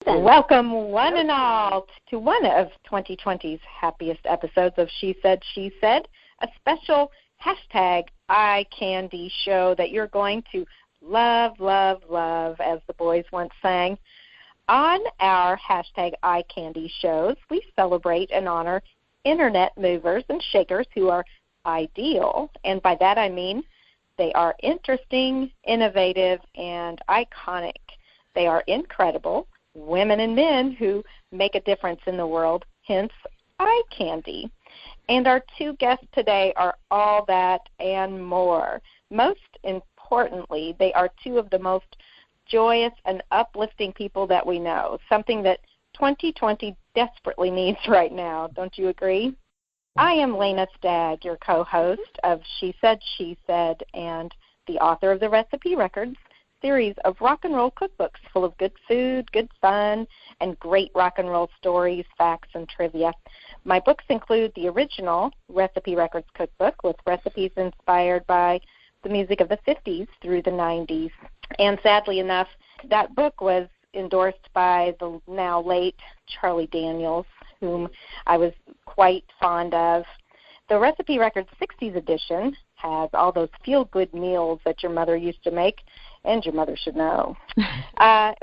Welcome, one and all, to one of 2020's happiest episodes of She Said, a special hashtag eye candy show that you're going to love, love, love, as the boys once sang. On our hashtag eye candy shows, we celebrate and honor internet movers and shakers who are ideal, and by that I mean they are interesting, innovative, and iconic. They are incredible women and men who make a difference in the world, hence eye candy. And our two guests today are all that and more. Most importantly, they are two of the most joyous and uplifting people that we know, something that 2020 desperately needs right now. Don't you agree? I am Lena Stagg, your co-host of She Said, and the author of the Recipe Records series of rock and roll cookbooks full of good food, good fun, and great rock and roll stories, facts, and trivia. My books include the original Recipe Records cookbook with recipes inspired by the music of the 50s through the 90s. And sadly enough, that book was endorsed by the now late Charlie Daniels, whom I was quite fond of. The Recipe Records 60s edition has all those feel-good meals that your mother used to make, and your mother should know.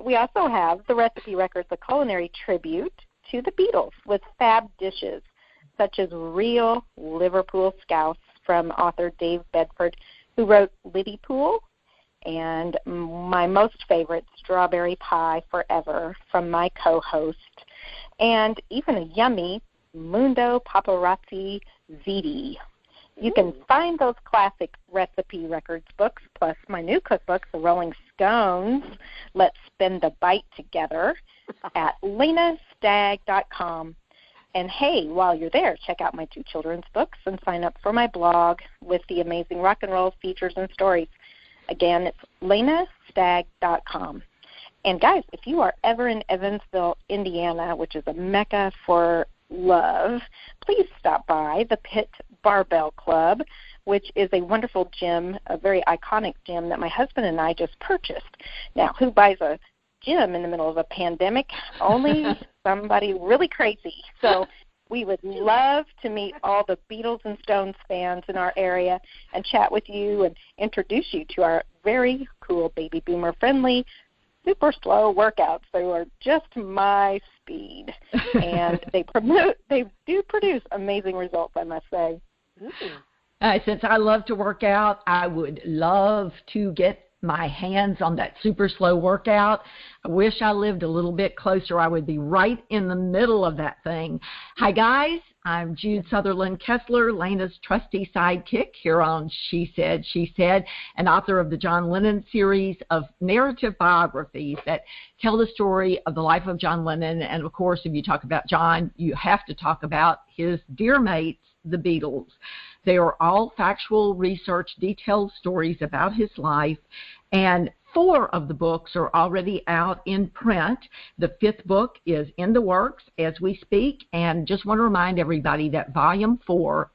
We also have the Recipe Records, a culinary tribute to the Beatles with fab dishes, such as real Liverpool scouse from author Dave Bedford, who wrote Liverpool, and my most favorite, Strawberry Pie Forever, from my co-host, and even a yummy Mundo Paparazzi Ziti. You can find those classic Recipe Records books, plus my new cookbook, The Rolling Stones, Let's Spend the Bite Together, at lenastagg.com. And hey, while you're there, check out my two children's books and sign up for my blog with the amazing rock and roll features and stories. Again, it's lenastagg.com. And guys, if you are ever in Evansville, Indiana, which is a mecca for love, please stop by the Pit Barbell Club, which is a wonderful gym, a very iconic gym that my husband and I just purchased. Now, who buys a gym in the middle of a pandemic? Only somebody really crazy. So we would love to meet all the Beatles and Stones fans in our area and chat with you and introduce you to our very cool baby boomer friendly super slow workouts. They are just my speed, and they do produce amazing results, I must say. Since I love to work out, I would love to get my hands on that super slow workout. I wish I lived a little bit closer. I would be right in the middle of that thing. Hi, guys. I'm Jude Southerland Kessler, Lena's trusty sidekick here on She Said, and author of the John Lennon series of narrative biographies that tell the story of the life of John Lennon. And, of course, if you talk about John, you have to talk about his dear mates, the Beatles. They are all factual research, detailed stories about his life, and 4 of the books are already out in print. The 5th book is in the works as we speak, and just want to remind everybody that Volume 4,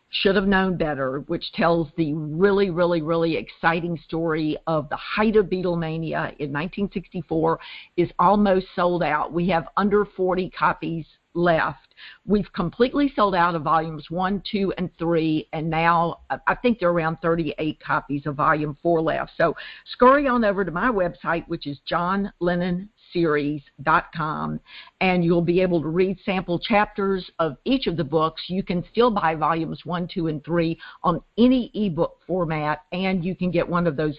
Should Have Known Better, which tells the really, really, really exciting story of the height of Beatlemania in 1964, is almost sold out. We have under 40 copies left. We've completely sold out of volumes 1, 2, and 3, and now I think there are around 38 copies of volume 4 left. So scurry on over to my website, which is johnlennonseries.com, and you'll be able to read sample chapters of each of the books. You can still buy volumes 1, 2, and 3 on any ebook format, and you can get one of those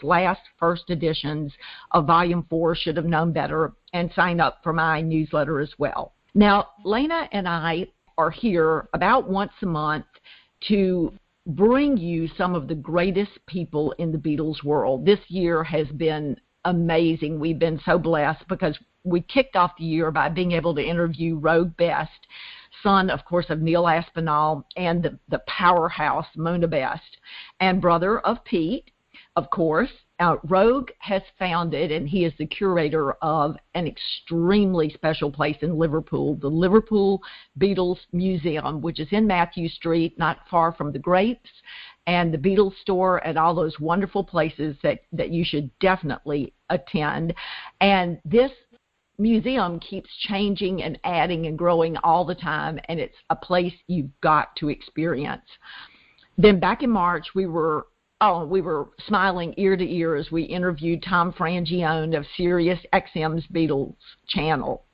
first editions of volume 4, Should Have Known Better, and sign up for my newsletter as well. Now, Lena and I are here about once a month to bring you some of the greatest people in the Beatles world. This year has been amazing. We've been so blessed because we kicked off the year by being able to interview Rogue Best, son, of course, of Neil Aspinall, and the powerhouse Mona Best, and brother of Pete, of course. Rogue has founded, and he is the curator of an extremely special place in Liverpool, the Liverpool Beatles Museum, which is in Matthew Street, not far from the Grapes, and the Beatles store, and all those wonderful places that you should definitely attend. And this museum keeps changing and adding and growing all the time, and it's a place you've got to experience. Then back in March, we were smiling ear to ear as we interviewed Tom Frangione of Sirius XM's Beatles channel.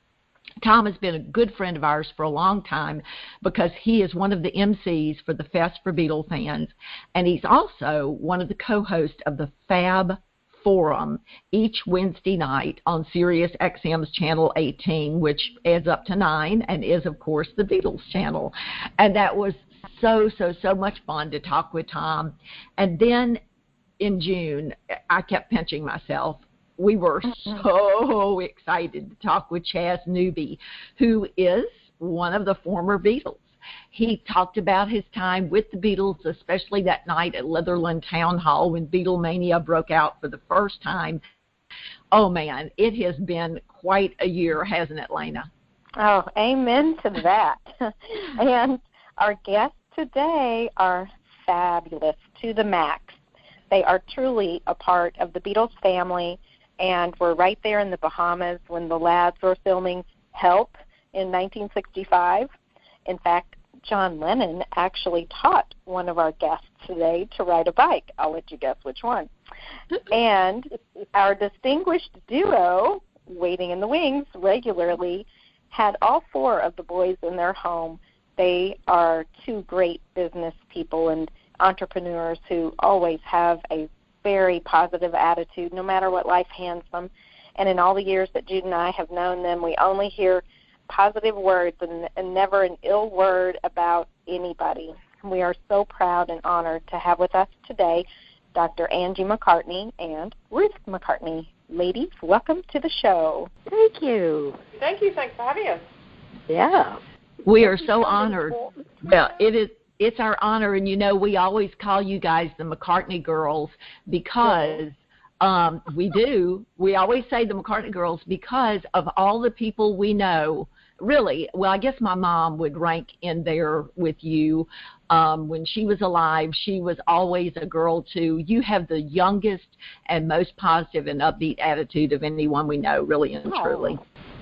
Tom has been a good friend of ours for a long time because he is one of the MCs for the Fest for Beatle Fans, and he's also one of the co-hosts of the Fab Forum each Wednesday night on Sirius XM's Channel 18, which adds up to 9 and is, of course, the Beatles channel. And that was so much fun to talk with Tom. And then in June, I kept pinching myself. We were so excited to talk with Chaz Newby, who is one of the former Beatles. He talked about his time with the Beatles, especially that night at Southerland Town Hall when Beatlemania broke out for the first time. Oh, man, it has been quite a year, hasn't it, Lena? Oh, amen to that. And our guests today are fabulous to the max. They are truly a part of the Beatles family, and we're right there in the Bahamas when the lads were filming Help in 1965. In fact, John Lennon actually taught one of our guests today to ride a bike. I'll let you guess which one. And our distinguished duo, waiting in the wings regularly, had all 4 of the boys in their home. They are 2 great business people and entrepreneurs who always have a very positive attitude no matter what life hands them. And in all the years that Jude and I have known them, we only hear positive words and never an ill word about anybody. We are so proud and honored to have with us today Dr. Angie McCartney and Ruth McCartney. Ladies, welcome to the show. Thank you. Thank you. Thanks for having us. Yeah. We are so honored. Well, it's our honor, and we always call you guys the McCartney girls because we always say the McCartney girls because of all the people we know. Really, well, I guess my mom would rank in there with you. When she was alive, she was always a girl too. You have the youngest and most positive and upbeat attitude of anyone we know, really and truly.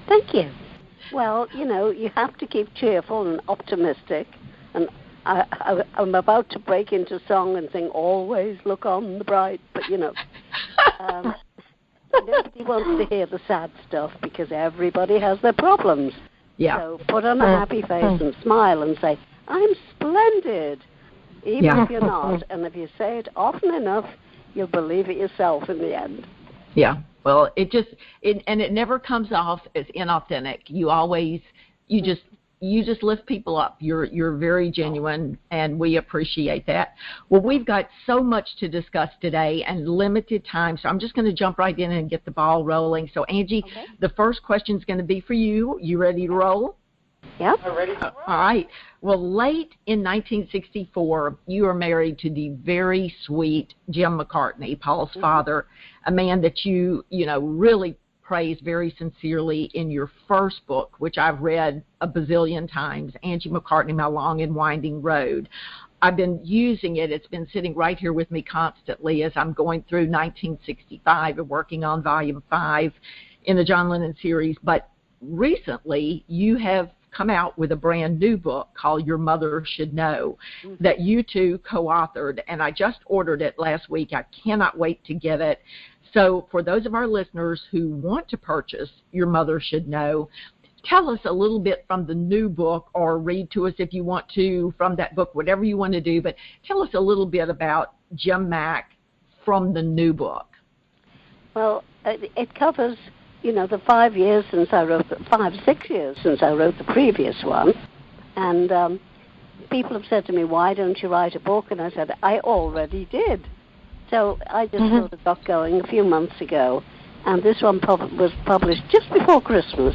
Thank you. Well, you have to keep cheerful and optimistic. And I'm about to break into song and sing "Always Look on the Bright," but nobody wants to hear the sad stuff because everybody has their problems. Yeah. So put on a happy face and smile and say, "I'm splendid," even if you're not. And if you say it often enough, you'll believe it yourself in the end. Yeah. Well, it never comes off as inauthentic. You just lift people up. You're very genuine, and we appreciate that. Well, we've got so much to discuss today and limited time, so I'm just going to jump right in and get the ball rolling. So, Angie, The first question is going to be for you. You ready to roll? Yeah. I'm ready to roll. All right. Well, late in 1964, you were married to the very sweet Jim McCartney, Paul's father, a man that you really praise very sincerely in your first book, which I've read a bazillion times, Angie McCartney, My Long and Winding Road. I've been using it. It's been sitting right here with me constantly as I'm going through 1965 and working on Volume 5 in the John Lennon series. But recently, you have come out with a brand new book called Your Mother Should Know that you two co-authored, and I just ordered it last week. I cannot wait to get it. So for those of our listeners who want to purchase Your Mother Should Know, tell us a little bit from the new book, or read to us if you want to from that book, whatever you want to do, but tell us a little bit about Jim Mack from the new book. Well, it covers, the 5 years since I wrote, 6 years since I wrote the previous one, and people have said to me, why don't you write a book? And I said, I already did. So I just sort of got going a few months ago, and this one was published just before Christmas.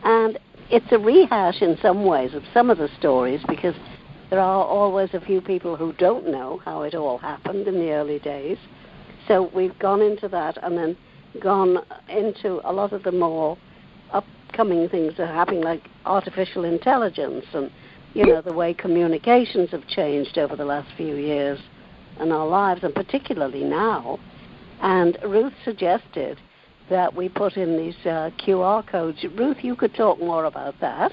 And it's a rehash in some ways of some of the stories, because there are always a few people who don't know how it all happened in the early days. So we've gone into that and then gone into a lot of the more upcoming things that are happening, like artificial intelligence and, the way communications have changed over the last few years in our lives, and particularly now. And Ruth suggested that we put in these QR codes. Ruth, you could talk more about that.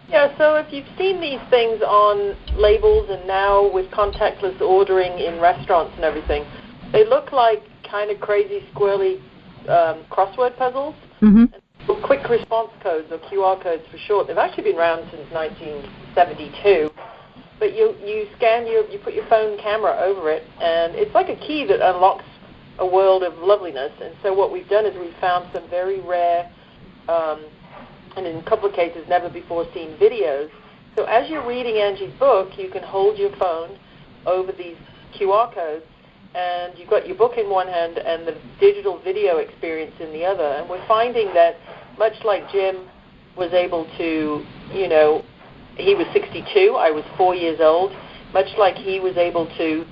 Yeah, so if you've seen these things on labels and now with contactless ordering in restaurants and everything, they look like kind of crazy, squirrely crossword puzzles. Mm-hmm. Quick response codes, or QR codes for short. They've actually been around since 1972. But you scan you put your phone camera over it, and it's like a key that unlocks a world of loveliness. And so what we've done is we've found some very rare, and in a couple of cases never before seen videos. So as you're reading Angie's book, you can hold your phone over these QR codes, and you've got your book in one hand and the digital video experience in the other. And we're finding that much like Jim was able to, he was 62, I was 4 years old, much like he was able to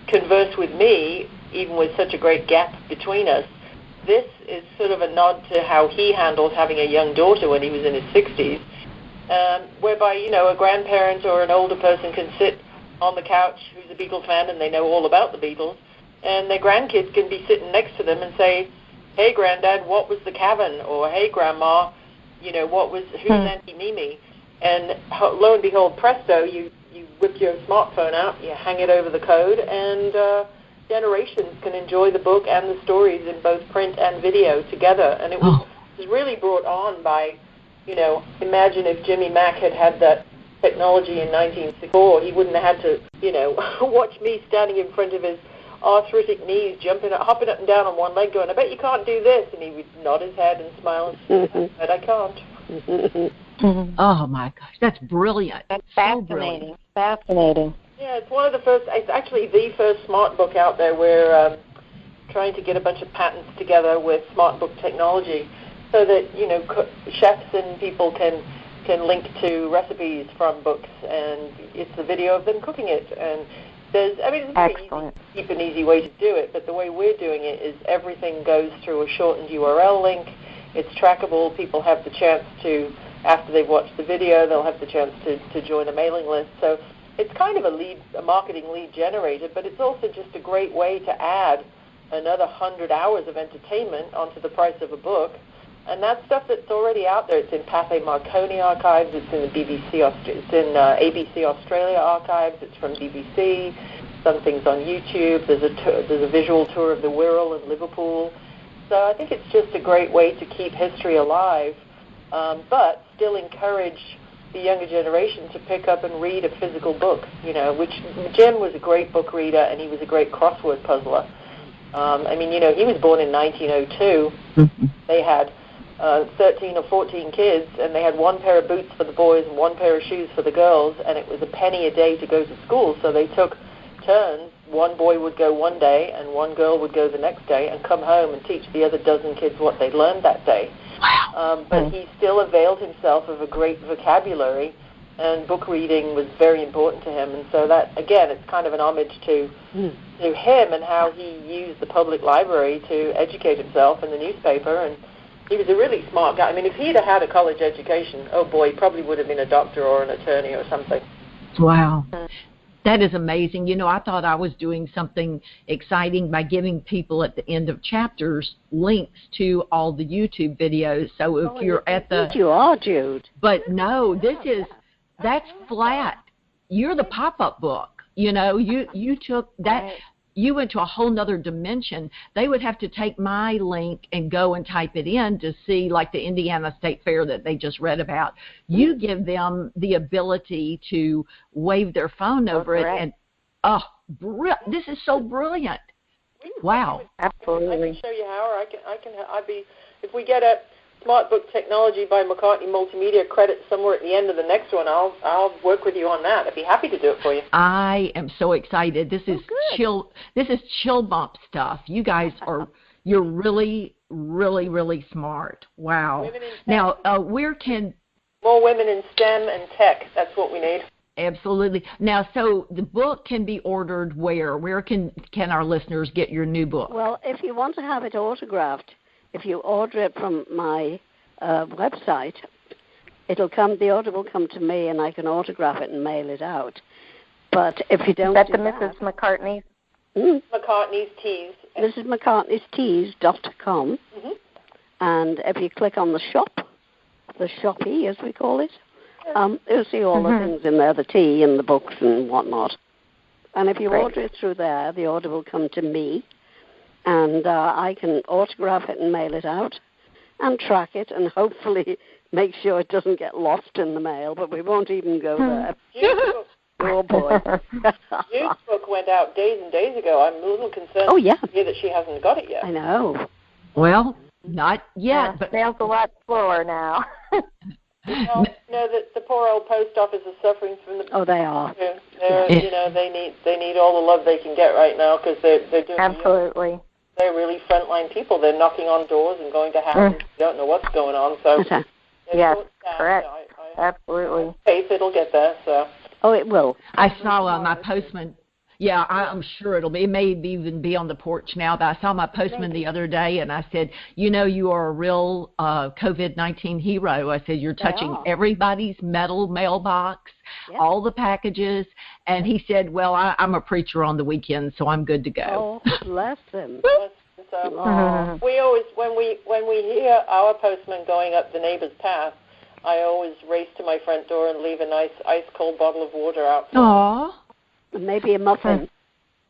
converse with me, even with such a great gap between us. This is sort of a nod to how he handled having a young daughter when he was in his 60s, whereby, a grandparent or an older person can sit on the couch who's a Beatles fan and they know all about the Beatles, and their grandkids can be sitting next to them and say, hey, Granddad, what was the cavern? Or, hey, Grandma, who's Auntie Mimi? And lo and behold, presto, you whip your smartphone out, you hang it over the code, and generations can enjoy the book and the stories in both print and video together. And it was really brought on by, imagine if Jimmy Mack had had that technology in 1964, he wouldn't have had to, watch me standing in front of his arthritic knees, hopping up and down on one leg, going, I bet you can't do this. And he would nod his head and smile and say, I bet I can't. Oh, my gosh, that's brilliant. That's fascinating. So brilliant. Fascinating. Yeah, it's actually the first smart book out there. We're trying to get a bunch of patents together with smart book technology so that, chefs and people can link to recipes from books, and it's the video of them cooking it. And it's a very cheap and easy way to do it, but the way we're doing it is everything goes through a shortened URL link. It's trackable. People have the chance to, after they've watched the video, they'll have the chance to join a mailing list. So it's kind of a marketing lead generator, but it's also just a great way to add another 100 hours of entertainment onto the price of a book. And that's stuff that's already out there. It's in Pathé Marconi archives. It's in the ABC Australia archives. It's from BBC. Some things on YouTube. There's a visual tour of the Wirral in Liverpool. So I think it's just a great way to keep history alive, but still encourage the younger generation to pick up and read a physical book. Which Jim was a great book reader, and he was a great crossword puzzler. He was born in 1902. Mm-hmm. They had 13 or 14 kids, and they had one pair of boots for the boys and one pair of shoes for the girls, and it was a penny a day to go to school, so they took turns. One boy would go one day, and one girl would go the next day, and come home and teach the other dozen kids what they'd learned that day. Wow. But he still availed himself of a great vocabulary, and book reading was very important to him, and so that, again, it's kind of an homage to him and how he used the public library to educate himself and the newspaper. And he was a really smart guy. If he'd have had a college education, oh boy, he probably would have been a doctor or an attorney or something. Wow. That is amazing. I thought I was doing something exciting by giving people at the end of chapters links to all the YouTube videos. So if you're at the... You are, Jude. But no, that's flat. You're the pop-up book. You took that... Right. You went to a whole nother dimension. They would have to take my link and go and type it in to see, like the Indiana State Fair that they just read about. You give them the ability to wave their phone over it, and this is so brilliant. Wow. Absolutely. I can show you how. If we get a Smart Book Technology by McCartney Multimedia credit somewhere at the end of the next one, I'll work with you on that. I'd be happy to do it for you. I am so excited. This is chill bump stuff. You guys you're really, really, really smart. Wow. Now, where can more women in STEM and tech? That's what we need. Absolutely. Now, so the book can be ordered where? Where can our listeners get your new book? Well, if you want to have it autographed, if you order it from my website, the order will come to me, and I can autograph it and mail it out. But if you don't, is that the Mrs. McCartney McCartney's Teas. Mrs. McCartney's Teas.com. Mm-hmm. And if you click on the shoppy, as we call it, you'll see all the things in there, the tea and the books and whatnot. And if you order it through there, the order will come to me, and I can autograph it and mail it out and track it and hopefully make sure it doesn't get lost in the mail, but we won't even go there. Oh, boy. Jude's book went out days and days ago. I'm a little concerned to hear that she hasn't got it yet. I know. Well, not yet. But sales a lot slower now. Well, that the poor old post office is suffering from the. Oh, they are. They need all the love they can get right now because they're doing. Absolutely. They're really frontline people. They're knocking on doors and going to houses. They don't know what's going on. So. Yes, correct. Absolutely. Faith, it'll get there. So. Oh, it will. I saw my postman. Yeah, I'm sure it'll be. It may even be on the porch now, but I saw my postman the other day, and I said, you are a real COVID-19 hero. I said, you're touching everybody's metal mailbox, all the packages. And he said, well, I'm a preacher on the weekends, so I'm good to go. Oh, bless him. We always, when we hear our postman going up the neighbor's path, I always race to my front door and leave a nice ice-cold bottle of water out. Aww. Maybe a muffin.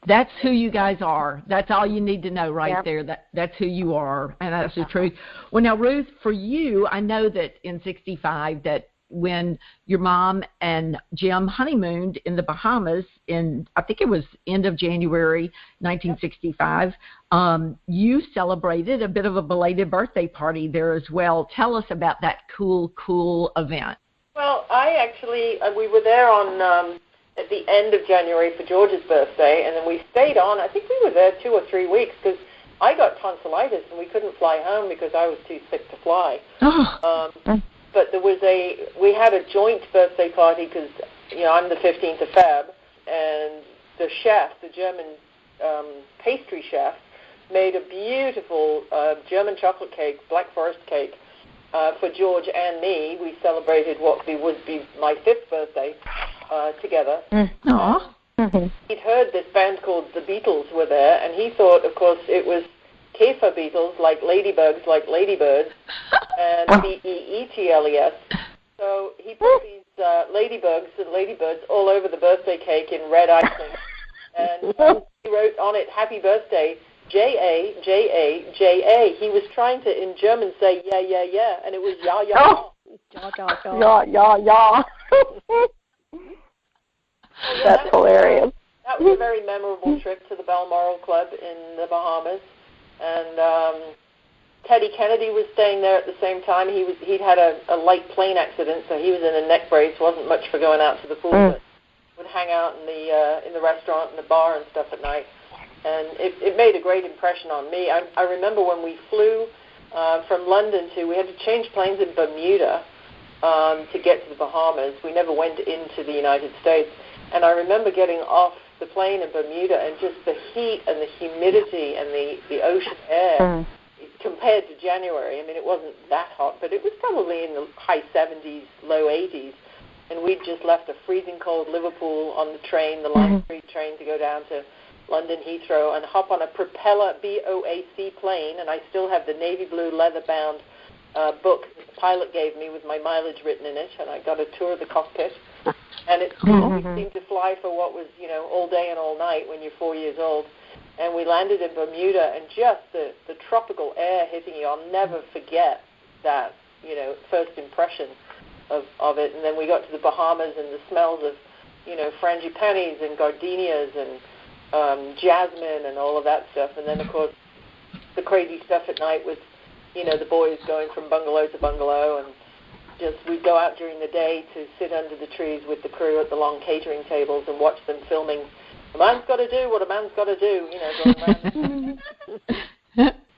That's who you guys are. That's all you need to know right there. That's who you are, and that's the truth. Well, now, Ruth, for you, I know that in 65 that when your mom and Jim honeymooned in the Bahamas in, I think it was end of January 1965, you celebrated a bit of a belated birthday party there as well. Tell us about that cool event. Well, we were there on... at the end of January for George's birthday, and then we stayed on. I think we were there 2 or 3 weeks because I got tonsillitis and we couldn't fly home because I was too sick to fly. But we had a joint birthday party because, I'm the 15th of Feb, and the chef, the German pastry chef, made a beautiful German chocolate cake, Black Forest cake, for George and me. We celebrated what would be my 5th birthday together. He'd heard this band called the Beatles were there, and he thought, of course, it was Kessler Beatles, like ladybugs, like ladybirds, and Beetles. So he put these ladybugs and ladybirds all over the birthday cake in red icing, and he wrote on it, "Happy Birthday, J-A, J-A, J-A." He was trying to, in German, say, yeah, and it was ya, ya, ya. That's hilarious. That was a very memorable trip to the Balmoral Club in the Bahamas, and Teddy Kennedy was staying there at the same time. He'd had a light plane accident, so he was in a neck brace. Wasn't much for going out to the pool, but would hang out in the restaurant and the bar and stuff at night. And it made a great impression on me. I remember when we flew from London we had to change planes in Bermuda to get to the Bahamas. We never went into the United States. And I remember getting off the plane in Bermuda and just the heat and the humidity and the ocean air compared to January. I mean, it wasn't that hot, but it was probably in the high 70s, low 80s. And we'd just left a freezing cold Liverpool on the train, the Line 3 train, to go down to London Heathrow and hop on a propeller BOAC plane. And I still have the navy blue leather-bound book that the pilot gave me with my mileage written in it. And I got a tour of the cockpit. And it seemed to fly for what was, all day and all night when you're 4 years old. And we landed in Bermuda, and just the tropical air hitting you, I'll never forget that, first impression of it. And then we got to the Bahamas, and the smells of, frangipanis and gardenias and jasmine and all of that stuff. And then, of course, the crazy stuff at night with, the boys going from bungalow to bungalow, and we'd go out during the day to sit under the trees with the crew at the long catering tables and watch them filming. A man's got to do what a man's got to do, going around.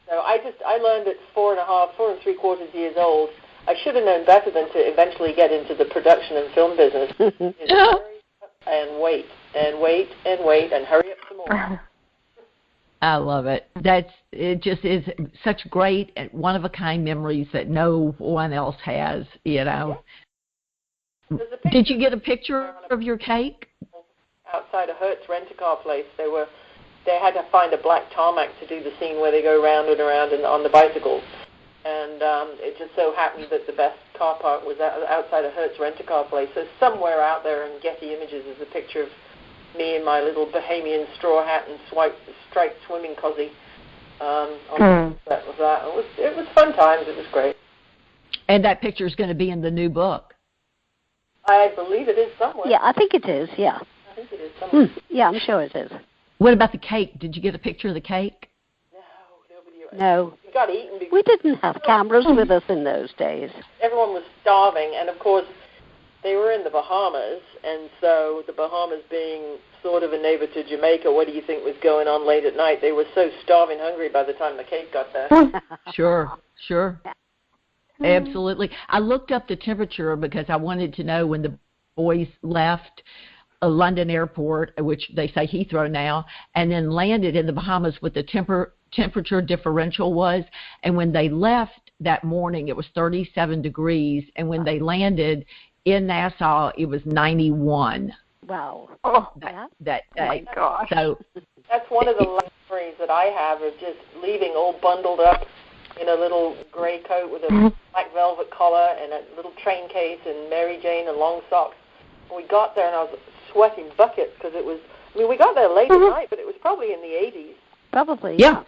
So I learned at 4 3/4 years old. I should have known better than to eventually get into the production and film business. Hurry up and wait and wait and wait and hurry up some more. I love it. It just is such great, one-of-a-kind memories that no one else has, Did you get a picture of your cake? Outside a Hertz rent-a-car place. There were they had to find a black tarmac to do the scene where they go round and around on the bicycles. And it just so happened that the best car park was outside a Hertz rent-a-car place. So somewhere out there in Getty Images is a picture of me in my little Bahamian straw hat and striped swimming cozy. That was that. It was fun times. It was great. And that picture is going to be in the new book. I believe it is somewhere. Yeah, I think it is, yeah. I think it is somewhere. Yeah, I'm sure it is. What about the cake? Did you get a picture of the cake? No. We got eaten because We didn't have cameras with us in those days. everyone was starving, and of course they were in the Bahamas, and so the Bahamas being sort of a neighbor to Jamaica, what do you think was going on late at night? They were so starving hungry by the time the cake got there. Sure. Absolutely. I looked up the temperature because I wanted to know when the boys left London Airport, which they say Heathrow now, and then landed in the Bahamas, what the temperature differential was. And when they left that morning, it was 37 degrees. And when they landed in Nassau, it was 91. Wow. That day. My gosh. So That's one of the last memories that I have of just leaving all bundled up in a little gray coat with a black velvet collar and a little train case and Mary Jane and long socks. And we got there and I was sweating buckets because it was, we got there late at night, but it was probably in the 80s. Probably. Yeah.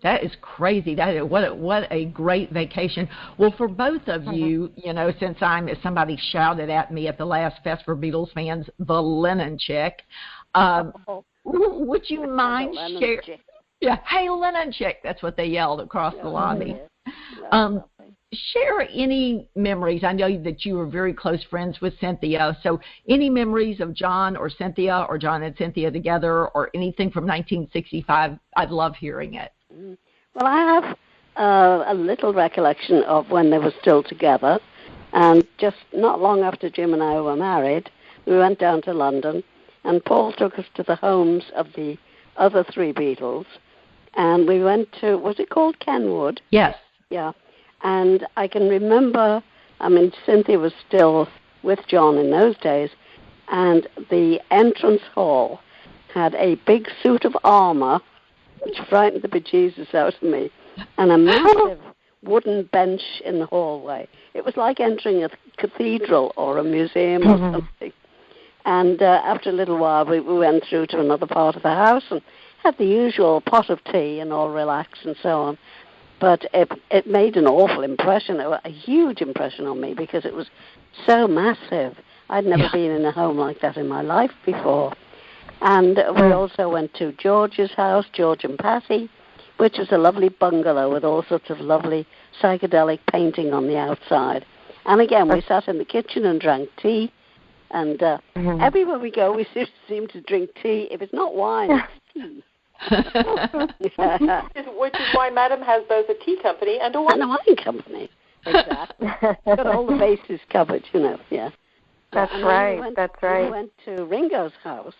That is crazy. What a great vacation. Well, for both of you, since somebody shouted at me at the last Fest for Beatles fans, the linen chick, would you mind sharing? Yeah, hey, linen chick. That's what they yelled across the lobby. Share any memories. I know that you were very close friends with Cynthia. So any memories of John or Cynthia or John and Cynthia together or anything from 1965? I'd love hearing it. Well, I have a little recollection of when they were still together. And just not long after Jim and I were married, we went down to London, and Paul took us to the homes of the other three Beatles. And we went to, was it called Kenwood? Yes. Yeah. And I can remember, Cynthia was still with John in those days, and the entrance hall had a big suit of armor, which frightened the bejesus out of me, and a massive wooden bench in the hallway. It was like entering a cathedral or a museum or something. And after a little while, we went through to another part of the house and had the usual pot of tea and all relaxed and so on. But it made an awful impression, a huge impression on me, because it was so massive. I'd never been in a home like that in my life before. And we also went to George's house, George and Patty, which was a lovely bungalow with all sorts of lovely psychedelic painting on the outside. And again, we sat in the kitchen and drank tea. And everywhere we go, we seem to drink tea. If it's not wine, it's tea. Which is why Madam has both a tea company and a wine company. Exactly. Got all the bases covered, yeah. That's right. We went to Ringo's house,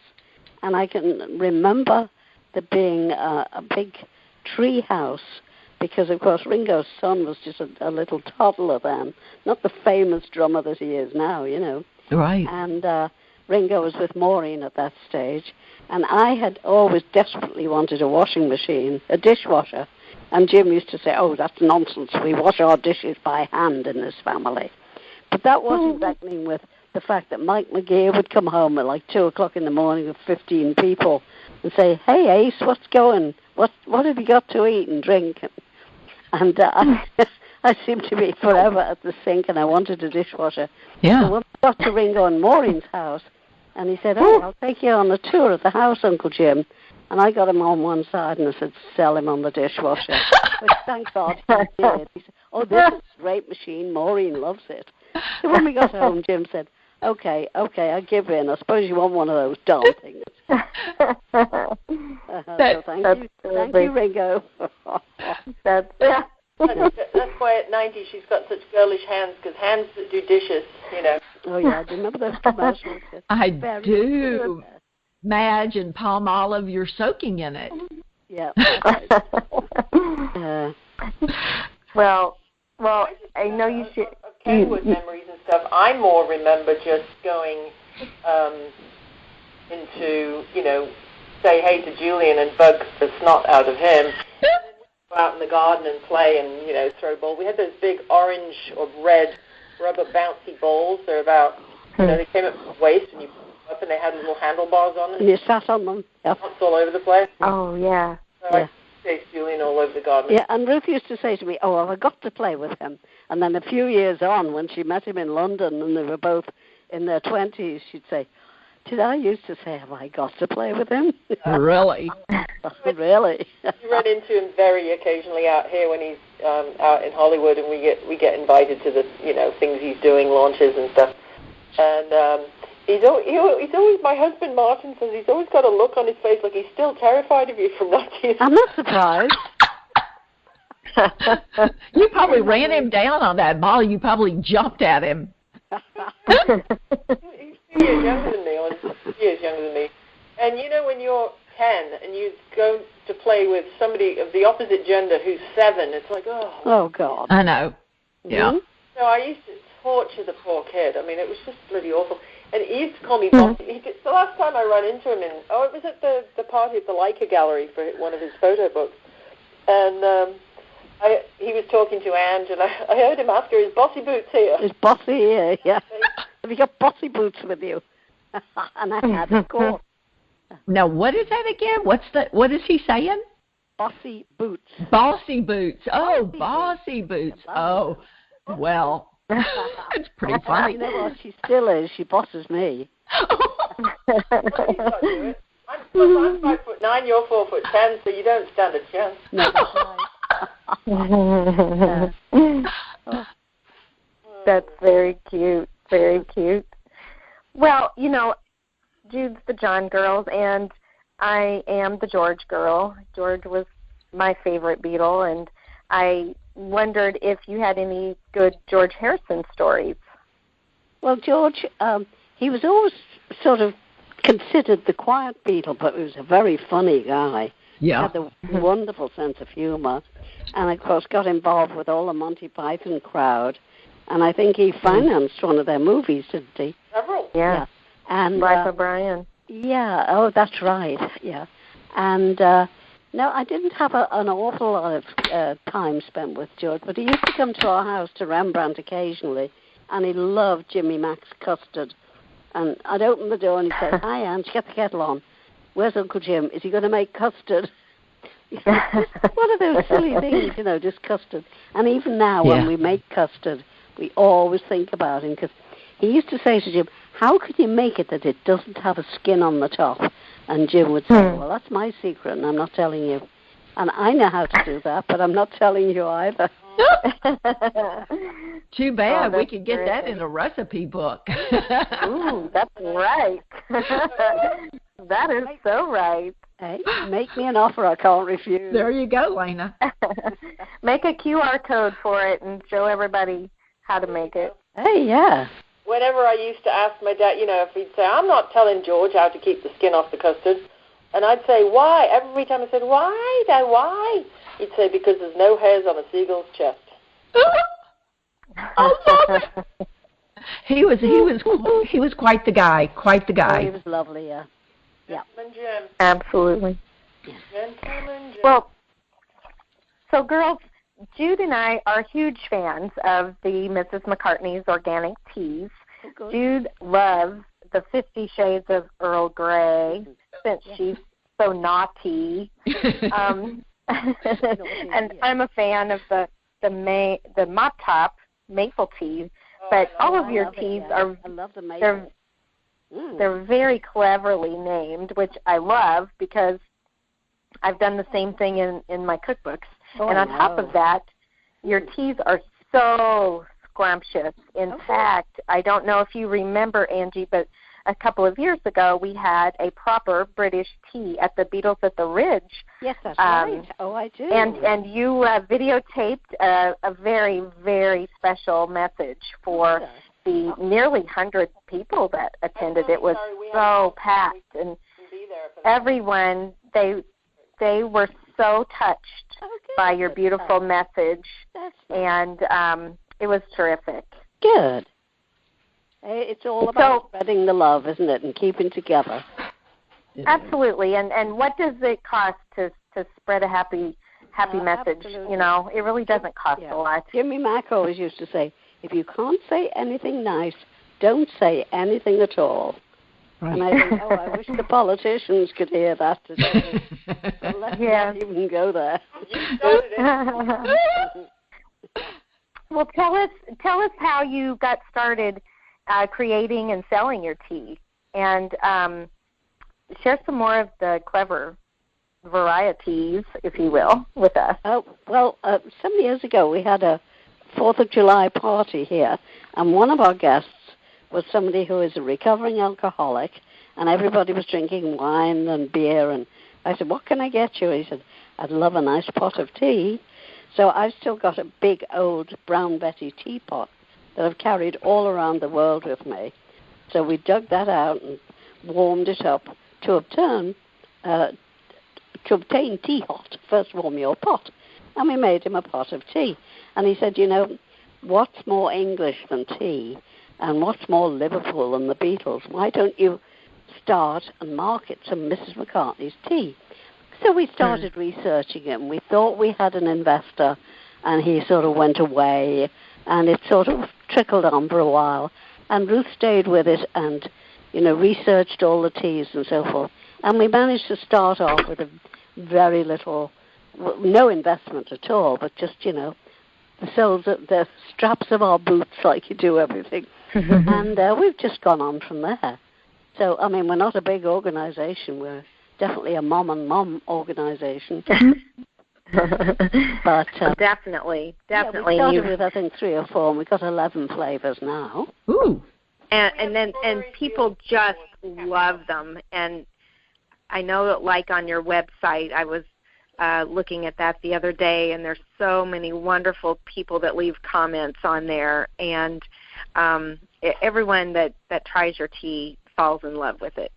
and I can remember there being a big tree house, because, of course, Ringo's son was just a little toddler then, not the famous drummer that he is now, Right. And Ringo was with Maureen at that stage. And I had always desperately wanted a washing machine, a dishwasher. And Jim used to say, oh, that's nonsense. We wash our dishes by hand in this family. But that wasn't reckoning with the fact that Mike McGeer would come home at like 2 o'clock in the morning with 15 people and say, hey, Ace, what's going? What have you got to eat and drink? And I seemed to be forever at the sink, and I wanted a dishwasher. Yeah. So when we got to Ringo and Maureen's house, and he said, oh, I'll take you on a tour of the house, Uncle Jim. And I got him on one side, and I said, sell him on the dishwasher. Which, thank God, he did. He said, oh, this is a great machine. Maureen loves it. So when we got home, Jim said, okay, I give in. I suppose you want one of those darn things. So thank you, Ringo. That's why at 90 she's got such girlish hands, because hands that do dishes, Oh, yeah. Do you remember those commercials? I do. Madge and palm olive, you're soaking in it. Yeah. Well, I know you should. Of Kenwood memories and stuff, I more remember just going into, say hey to Julian and bug the snot out of him. And then we'd go out in the garden and play and, throw balls. We had those big orange or red rubber bouncy balls. They're about, they came up from the waist and you put them up and they had little handlebars on them. And you sat on them. Yep. Bounce all over the place. Oh, yeah. So I chased Julian all over the garden. Yeah, and Ruth used to say to me, oh, I've got to play with him. And then a few years on, when she met him in London and they were both in their 20s, she'd say, did I used to say, have I got to play with him? Really? Really? You run into him very occasionally out here when he's out in Hollywood, and we get invited to the things he's doing, launches and stuff. And he's always, my husband Martin says he's always got a look on his face like he's still terrified of you from not seeing. I'm not surprised. You probably ran him down on that ball. You probably jumped at him. He's 2 years younger than me, or 6 years younger than me. And when you're 10 and you go to play with somebody of the opposite gender who's 7, it's like, oh God. I know. Yeah. Mm-hmm. So I used to torture the poor kid. I mean, it was just bloody awful. And he used to call me Bossy. The last time I ran into him it was at the party at the Leica Gallery for one of his photo books. And he was talking to Angie, and I heard him ask her, is Bossy Boots here? Is Bossy here, yeah. Have you got Bossy Boots with you? And I had, of course. Now, what is that again? What is he saying? Bossy Boots. Bossy Boots. Oh, Bossy Boots. Oh, well, it's pretty funny. You know what? She still is. She bosses me. I'm 5'9", you're 4'10", so you don't stand a chance. No, that's right. That's very cute. Very cute. Well, Jude's the John girls, and I am the George girl. George was my favorite Beatle, and I wondered if you had any good George Harrison stories. Well, George, he was always sort of considered the quiet Beatle, but he was a very funny guy. Yeah. He had a wonderful sense of humor, and of course got involved with all the Monty Python crowd, and I think he financed one of their movies, didn't he? Several. Yeah. And Life of Brian. Yeah. Oh, that's right. Yeah. And no, I didn't have an awful lot of time spent with George, but he used to come to our house to Rembrandt occasionally, and he loved Jimmy Mac's custard. And I'd open the door and he'd say, "Hi, Ange, get the kettle on. Where's Uncle Jim? Is he going to make custard?" One of those silly things, just custard. And even now, when we make custard, we always think about him, because he used to say to Jim, "How can you make it that it doesn't have a skin on the top?" And Jim would say, "Well, that's my secret, and I'm not telling you." And I know how to do that, but I'm not telling you either. Too bad. We could get that in a recipe book. Ooh, that's right. That is so right. Hey, make me an offer I can't refuse. There you go, Lena. Make a QR code for it and show everybody how to make it. Hey, yeah. Whenever I used to ask my dad, if he'd say, "I'm not telling George how to keep the skin off the custard," and I'd say, "Why?" Every time I said, "Why, Dad, why?" He'd say, "Because there's no hairs on a seagull's chest." I love it. He was quite the guy. Quite the guy. Oh, he was lovely, yeah. Gentleman Jim. Absolutely. Gentleman Jim. Well, so girls, Jude and I are huge fans of the Mrs. McCartney's organic teas. Oh, Jude loves the 50 Shades of Earl Grey since she's so naughty. And I'm a fan of the Mop Top maple teas. But all of your teas are I love the maple. They're very cleverly named, which I love because I've done the same thing in my cookbooks. And on top of that, your teas are so scrumptious. In fact, I don't know if you remember, Angie, but a couple of years ago we had a proper British tea at the Beatles at the Ridge. Yes, that's right. Oh, I do. And you videotaped a very, very special message for the nearly 100 people that attended. It was so packed, and everyone, they were so touched by your beautiful message, and it was terrific. Good. It's all about spreading the love, isn't it, and keeping together. Absolutely. And what does it cost to spread a happy message? Absolutely. You know, it really doesn't cost a lot. Jimmy Mack always used to say, if you can't say anything nice, don't say anything at all. Right. And I think, I wish the politicians could hear that today. So let's not even go there. You started it. Well, tell us how you got started creating and selling your tea, and share some more of the clever varieties, if you will, with us. Some years ago we had a 4th of July party here, and one of our guests was somebody who is a recovering alcoholic, and everybody was drinking wine and beer, and I said, what can I get you? He said, I'd love a nice pot of tea. So I've still got a big old Brown Betty teapot that I've carried all around the world with me. So we dug that out and warmed it up to obtain tea hot. First warm your pot. And we made him a pot of tea. And he said, what's more English than tea? And what's more Liverpool than the Beatles? Why don't you start and market some Mrs. McCartney's tea? So we started researching it, and we thought we had an investor, and he sort of went away, and it sort of trickled on for a while. And Ruth stayed with it and, researched all the teas and so forth. And we managed to start off with a very little, no investment at all, but just, the soles, the straps of our boots, like you do everything. And we've just gone on from there. So, we're not a big organization. We're definitely a mom organization. But definitely. Yeah, we started with, I think, 3 or 4, and we've got 11 flavors now. Ooh. And people just love them. And I know that, like, on your website, I was looking at that the other day, and there's so many wonderful people that leave comments on there. And everyone that tries your tea falls in love with it.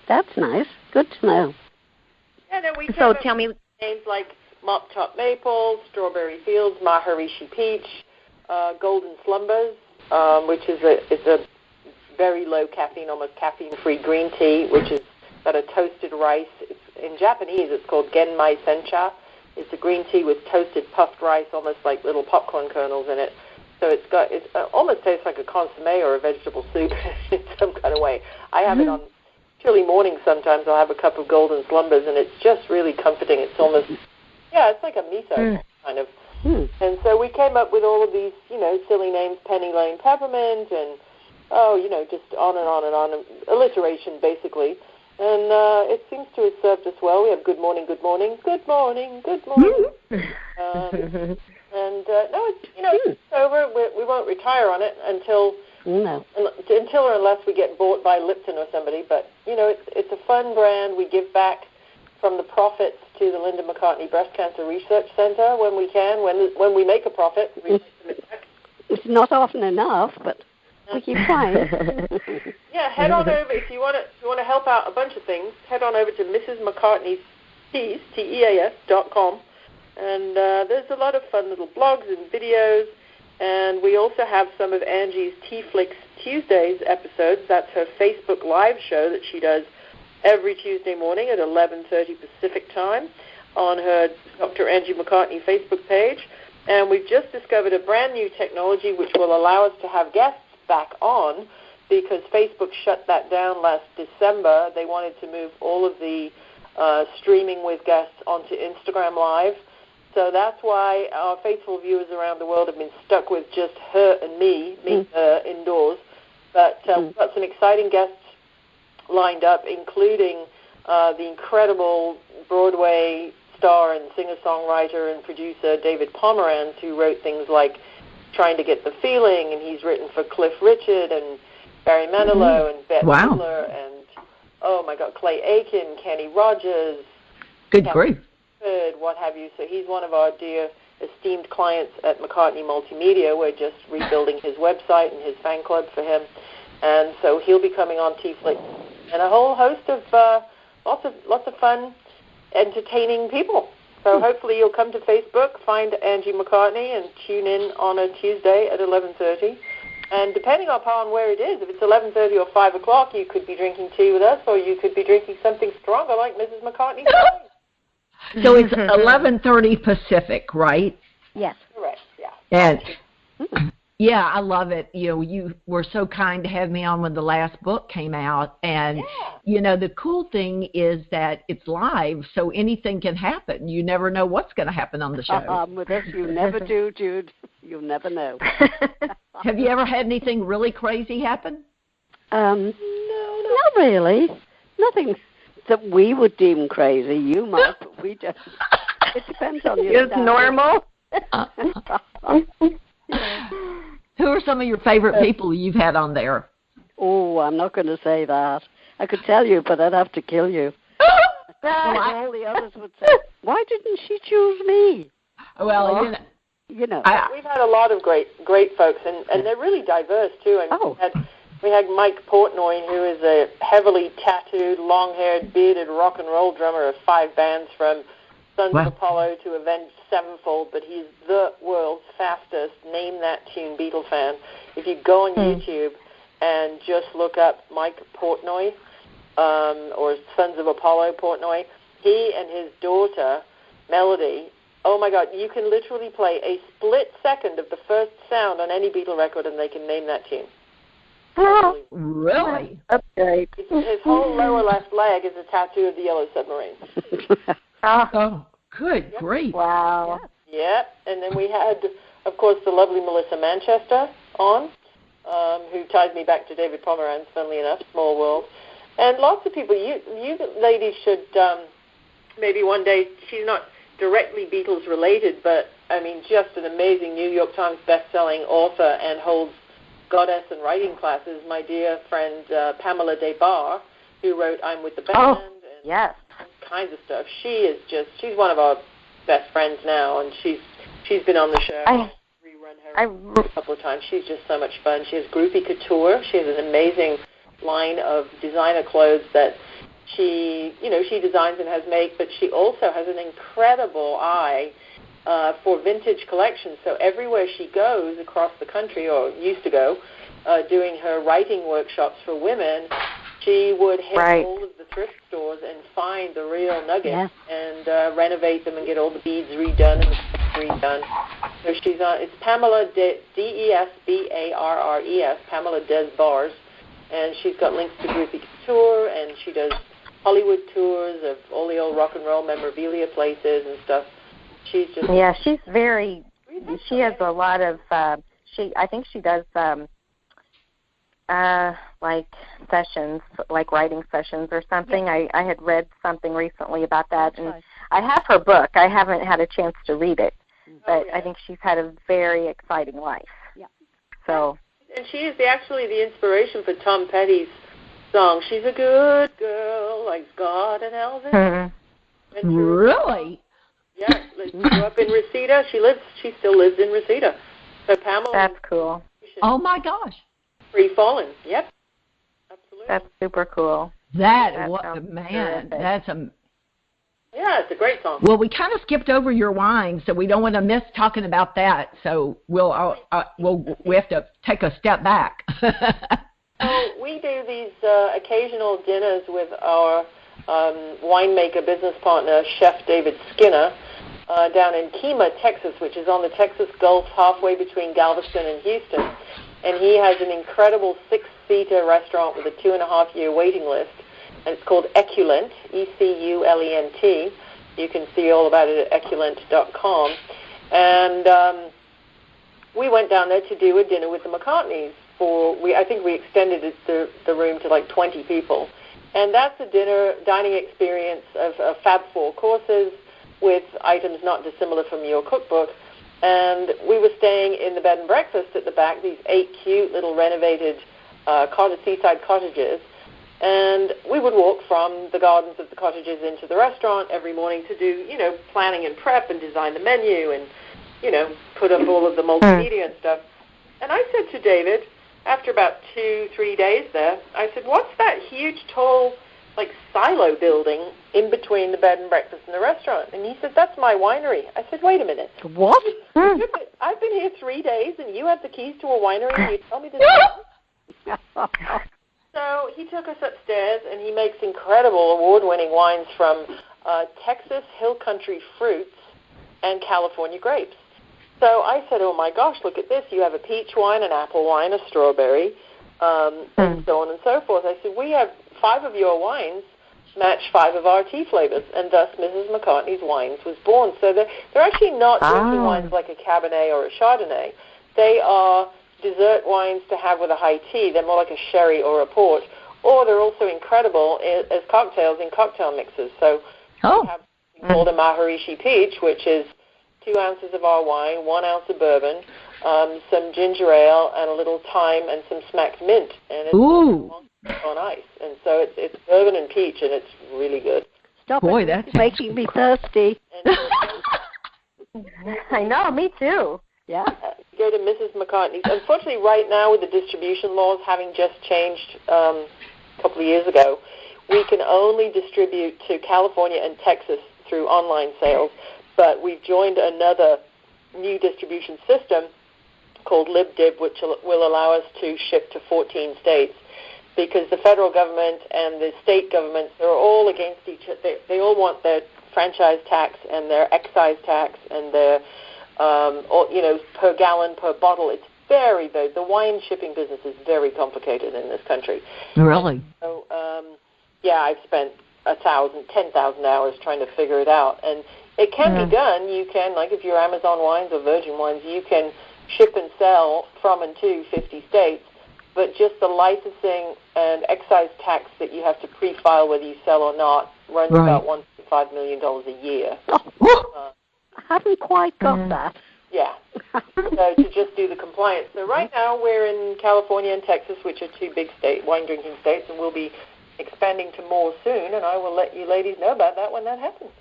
That's nice. Good to know. Yeah, no, so tell me names like Mop Top Maple, Strawberry Fields, Maharishi Peach, Golden Slumbers, which is a very low caffeine, almost caffeine-free green tea, which is got a toasted rice. In Japanese, it's called Genmai Sencha. It's a green tea with toasted puffed rice, almost like little popcorn kernels in it. So it almost tastes like a consommé or a vegetable soup in some kind of way. I have it on chilly mornings sometimes. I'll have a cup of Golden Slumbers, and it's just really comforting. It's almost, it's like a miso kind of. And so we came up with all of these, silly names, Penny Lane Peppermint, and, just on and on and on, alliteration, basically. And it seems to have served us well. We have good morning, good morning, good morning, good morning. It's over. We won't retire on it until or unless we get bought by Lipton or somebody. But, it's a fun brand. We give back from the profits to the Linda McCartney Breast Cancer Research Center when we can. When we make a profit, we make it back. It's not often enough, but we keep trying. Head on over if you want to help out a bunch of things. Head on over to Mrs. McCartney's Teas, TEAS.com. And there's a lot of fun little blogs and videos. And we also have some of Angie's Tea Flicks Tuesdays episodes. That's her Facebook Live show that she does every Tuesday morning at 11:30 Pacific time on her Dr. Angie McCartney Facebook page. And we've just discovered a brand new technology which will allow us to have guests back on, because Facebook shut that down last December. They wanted to move all of the streaming with guests onto Instagram Live. So that's why our faithful viewers around the world have been stuck with just her and me indoors. But we've got some exciting guests lined up, including the incredible Broadway star and singer-songwriter and producer David Pomeranz, who wrote things like Trying to Get the Feeling, and he's written for Cliff Richard and Barry Manilow and Bette Midler and, oh my God, Clay Aiken, Kenny Rogers. Good grief. What have you. So he's one of our dear esteemed clients at McCartney Multimedia. We're just rebuilding his website and his fan club for him. And so he'll be coming on T-Flick. And a whole host of lots of fun, entertaining people. So hopefully you'll come to Facebook, find Angie McCartney, and tune in on a Tuesday at 11:30. And depending upon where it is, if it's 11:30 or 5 o'clock, you could be drinking tea with us, or you could be drinking something stronger like Mrs. McCartney's wine. So it's 11:30 Pacific, right? Yes. Correct, yeah. And yeah, I love it. You were so kind to have me on when the last book came out. And, the cool thing is that it's live, so anything can happen. You never know what's going to happen on the show. With us, you never do, Jude. You'll never know. Have you ever had anything really crazy happen? No, not really. Nothing that we would deem crazy. You might, but we don't. It depends on you. It's normal. Who are some of your favorite people you've had on there? Oh, I'm not going to say that. I could tell you, but I'd have to kill you. All the others would say, why didn't she choose me? Well, we've had a lot of great folks, and they're really diverse, too. I mean, we had Mike Portnoy, who is a heavily tattooed, long-haired, bearded rock and roll drummer of 5 bands from Sons of Apollo to Avenged Sevenfold, but he's the world's fastest Name That Tune Beatle fan. If you go on YouTube and just look up Mike Portnoy or Sons of Apollo Portnoy, he and his daughter, Melody, oh my God, you can literally play a split second of the first sound on any Beatle record and they can name that tune. Oh, really? That's great. His whole lower left leg is a tattoo of the Yellow Submarine. Oh, good grief. Wow. Yeah, and then we had, of course, the lovely Melissa Manchester on, who ties me back to David Pomeranz, funnily enough, Small World. And lots of people, you ladies should maybe one day, she's not directly Beatles related, but, I mean, just an amazing New York Times best-selling author and holds goddess and writing classes, my dear friend Pamela Des Barres, who wrote I'm With the Band and yes. all kinds of stuff. She's one of our best friends now, and she's been on the show. Rerun her a couple of times. She's just so much fun. She has Groupie Couture. She has an amazing line of designer clothes that she designs and has made, but she also has an incredible eye for vintage collections. So everywhere she goes across the country, or used to go, doing her writing workshops for women, she would hit all of the thrift stores and find the real nuggets and renovate them and get all the beads redone and the stuff redone. So she's on. It's Pamela Desbarres, Pamela Des Barres, and she's got links to Groupie Couture, and she does Hollywood tours of all the old rock and roll memorabilia places and stuff. She's just she's very. She has a lot of. I think she does like sessions, like writing sessions or something. I had read something recently about that, and I have her book. I haven't had a chance to read it, but I think she's had a very exciting life. Yeah. So. And she is actually the inspiration for Tom Petty's song. She's a good girl, like God and Elvis. Mm-hmm. And really? Yeah, she grew up in Reseda. She still lives in Reseda. So Pamela. That's cool. Oh my gosh. Free Fallen. Yep. Absolutely. That's super cool. That's yeah, it's a great song. Well, we kind of skipped over your wine, so we don't want to miss talking about that. So we have to take a step back. So we do these occasional dinners with our winemaker business partner, Chef David Skinner, down in Kemah, Texas, which is on the Texas Gulf, halfway between Galveston and Houston. And he has an incredible 6-seater restaurant with a 2.5-year waiting list. And it's called Eculent, E-C-U-L-E-N-T. You can see all about it at eculent.com. And we went down there to do a dinner with the McCartneys. I think we extended the room to like 20 people. And that's a dining experience of Fab 4 courses with items not dissimilar from your cookbook. And we were staying in the bed and breakfast at the back, these 8 cute little renovated seaside cottages. And we would walk from the gardens of the cottages into the restaurant every morning to do, planning and prep and design the menu and, put up all of the multimedia and stuff. And I said to David, after about 2-3 days there, I said, what's that huge, tall like silo building in between the bed and breakfast and the restaurant. And he said, that's my winery. I said, wait a minute. What? I've been here 3 days, and you have the keys to a winery, and you tell me this. So he took us upstairs, and he makes incredible award-winning wines from Texas Hill Country fruits and California grapes. So I said, oh, my gosh, look at this. You have a peach wine, an apple wine, a strawberry, and so on and so forth. I said, we have 5 of your wines match 5 of our tea flavors, and thus Mrs. McCartney's Wines was born. So they're actually not drinking wines like a Cabernet or a Chardonnay. They are dessert wines to have with a high tea. They're more like a sherry or a port. Or they're also incredible as cocktails in cocktail mixes. So we have something called a Maharishi Peach, which is 2 ounces of our wine, 1 ounce of bourbon, some ginger ale, and a little thyme and some smacked mint. And it's on ice. And so it's bourbon and peach, and it's really good. Stop it. That's making me thirsty. I know, me too. Yeah. Go to Mrs. McCartney's. Unfortunately, right now with the distribution laws having just changed a couple of years ago, we can only distribute to California and Texas through online sales. But we've joined another new distribution system called LibDib, which will allow us to ship to 14 states. Because the federal government and the state governments, they're all against each other. They all want their franchise tax and their excise tax and their, per gallon, per bottle. It's the wine shipping business is very complicated in this country. Really? So, I've spent 10,000 hours trying to figure it out. And it can be done. You can, like if you're Amazon Wines or Virgin Wines, you can ship and sell from and to 50 states. But just the licensing and excise tax that you have to pre-file whether you sell or not runs about $1.5 million a year. I haven't quite got that. Yeah. So to just do the compliance. So right now we're in California and Texas, which are 2 big wine drinking states, and we'll be expanding to more soon, and I will let you ladies know about that when that happens.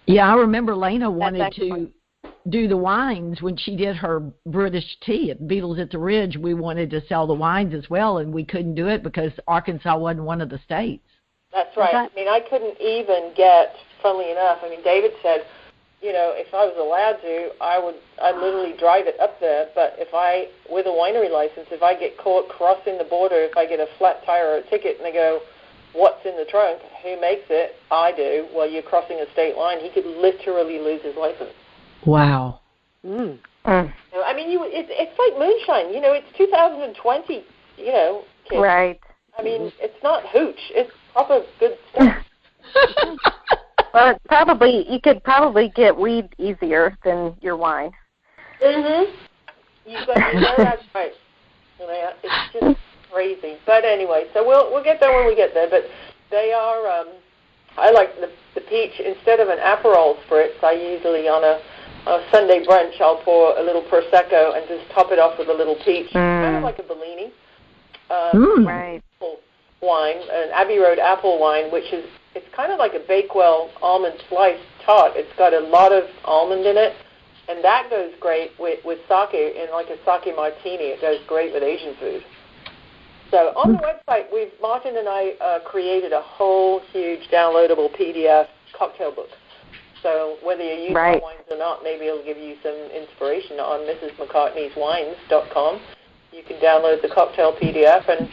Yeah, I remember Lena wanted to do the wines when she did her British tea at Beatles at the Ridge. We wanted to sell the wines as well, and we couldn't do it because Arkansas wasn't one of the states. That's right. I mean, I couldn't even get, funnily enough, David said, if I was allowed to, I'd literally drive it up there, but with a winery license, if I get caught crossing the border, if I get a flat tire or a ticket and they go, what's in the trunk? Who makes it? I do. Well, you're crossing a state line. He could literally lose his license. Wow. It's like moonshine. It's 2020, kids. Right. It's not hooch. It's proper good stuff. Well, you could probably get weed easier than your wine. That's right. It's just crazy. But anyway, so we'll get there when we get there. But they are, I like the peach. Instead of an Aperol spritz, I usually on a Sunday brunch, I'll pour a little Prosecco and just top it off with a little peach, kind of like a Bellini. Right. Wine, an Abbey Road apple wine, it's kind of like a Bakewell almond slice tart. It's got a lot of almond in it, and that goes great with sake, in like a sake martini. It goes great with Asian food. So on the website, Martin and I created a whole huge downloadable PDF cocktail book. So whether you use our wines or not, maybe it'll give you some inspiration on MrsMcCartney'sWines.com. You can download the cocktail PDF and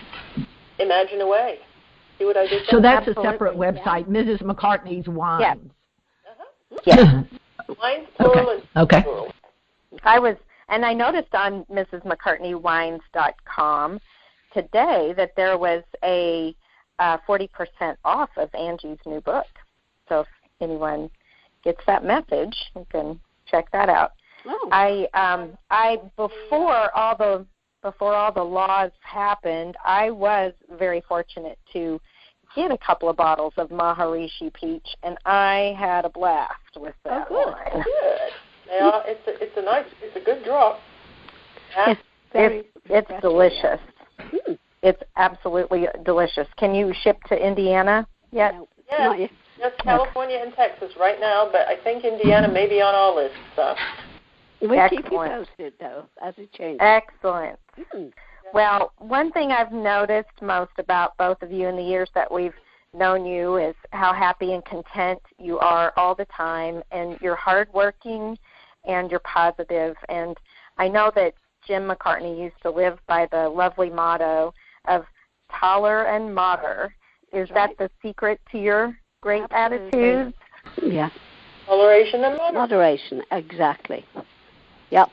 imagine away. See what I did there? So that's a separate website, Mrs. McCartney's Wines. Yes. Wines, plural, and plural. I noticed on MrsMcCartneyWines.com today that there was a 40% off of Angie's new book. So if anyone gets that message, you can check that out. Before all the laws happened, I was very fortunate to get a couple of bottles of Maharishi Peach, and I had a blast with that wine. Good. Yeah, it's a good drop. It's delicious. It's absolutely delicious. Can you ship to Indiana yet? No. Yes, just California and Texas right now, but I think Indiana may be on our list. So. We'll keep you posted, though, as it changes. Excellent. Well, one thing I've noticed most about both of you in the years that we've known you is how happy and content you are all the time, and you're hardworking and you're positive. And I know that Jim McCartney used to live by the lovely motto of toler and mater. Is that the secret to your great attitudes? Yeah. Toleration and moderation. Moderation, exactly. Yep.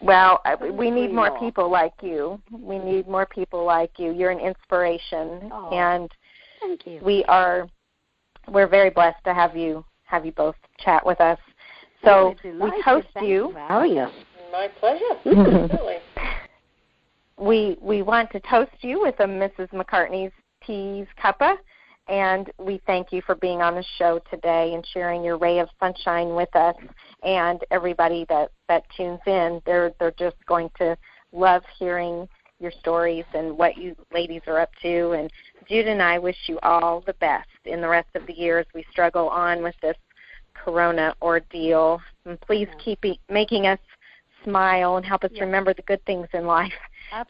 Well, we need more people like you. We need more people like you. You're an inspiration, and thank you. We're very blessed to have you both chat with us. So we toast you. My pleasure. Absolutely. We want to toast you with a Mrs. McCartney's Teas Cuppa, and we thank you for being on the show today and sharing your ray of sunshine with us and everybody that tunes in. They're just going to love hearing your stories and what you ladies are up to. And Jude and I wish you all the best in the rest of the year as we struggle on with this corona ordeal. And please keep making us smile and help us remember the good things in life.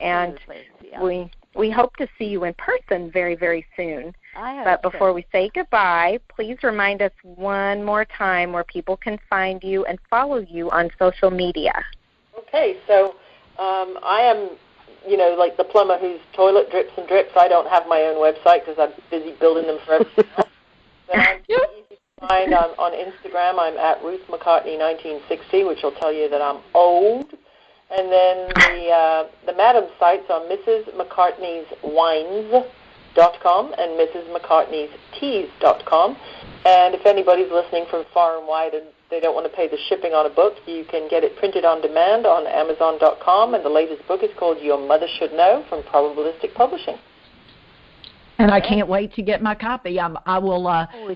Absolutely. And we hope to see you in person very, very soon. But before we say goodbye, please remind us one more time where people can find you and follow you on social media. Okay, so I am, like the plumber whose toilet drips and drips. I don't have my own website because I'm busy building them for everyone else. But I'm easy to find on Instagram. I'm at Ruth McCartney 1960, which will tell you that I'm old. And then the madam sites are Mrs. McCartney's Wines.com and Mrs. McCartney's Teas.com. And if anybody's listening from far and wide and they don't want to pay the shipping on a book, you can get it printed on demand on Amazon.com. And the latest book is called Your Mother Should Know from Probabilistic Publishing. And I can't wait to get my copy. I will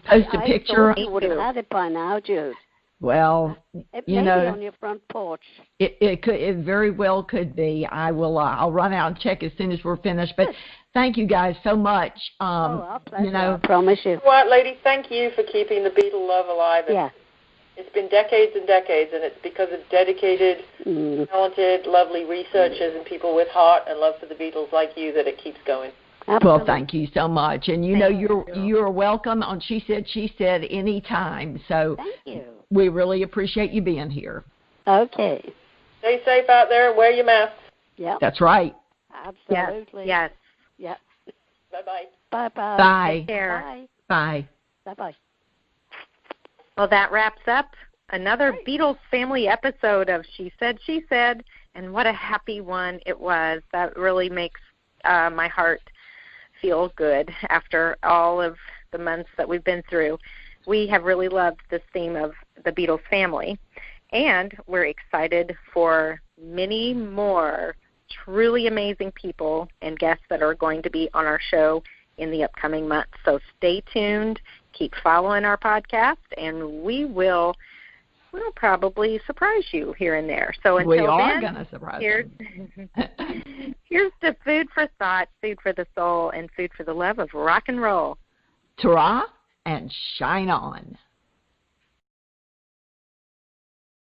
post a picture. You would have had it by now, Jude. Well, it may be on your front porch. It very well could be. I'll run out and check as soon as we're finished. But thank you guys so much. Our pleasure. I promise you. Well, ladies, thank you for keeping the Beatle love alive. Yeah. It's been decades and decades, and it's because of dedicated, talented, lovely researchers and people with heart and love for the Beatles like you that it keeps going. Absolutely. Well, thank you so much. And you're welcome on She Said anytime. So thank you. We really appreciate you being here. Okay. Stay safe out there and wear your masks. Yeah. That's right. Absolutely. Yes. Yep. Bye-bye. Bye-bye. Bye. Take care. Bye. Bye. Bye-bye. Well, that wraps up another Beatles family episode of She Said, and what a happy one it was. That really makes my heart feel good after all of the months that we've been through. We have really loved this theme of the Beatles family, and we're excited for many more truly amazing people and guests that are going to be on our show in the upcoming months. So stay tuned, keep following our podcast, and we'll probably surprise you here and there. So until we are then, going to surprise you. Here's the food for thought, food for the soul, and food for the love of rock and roll. Ta-ra and shine on.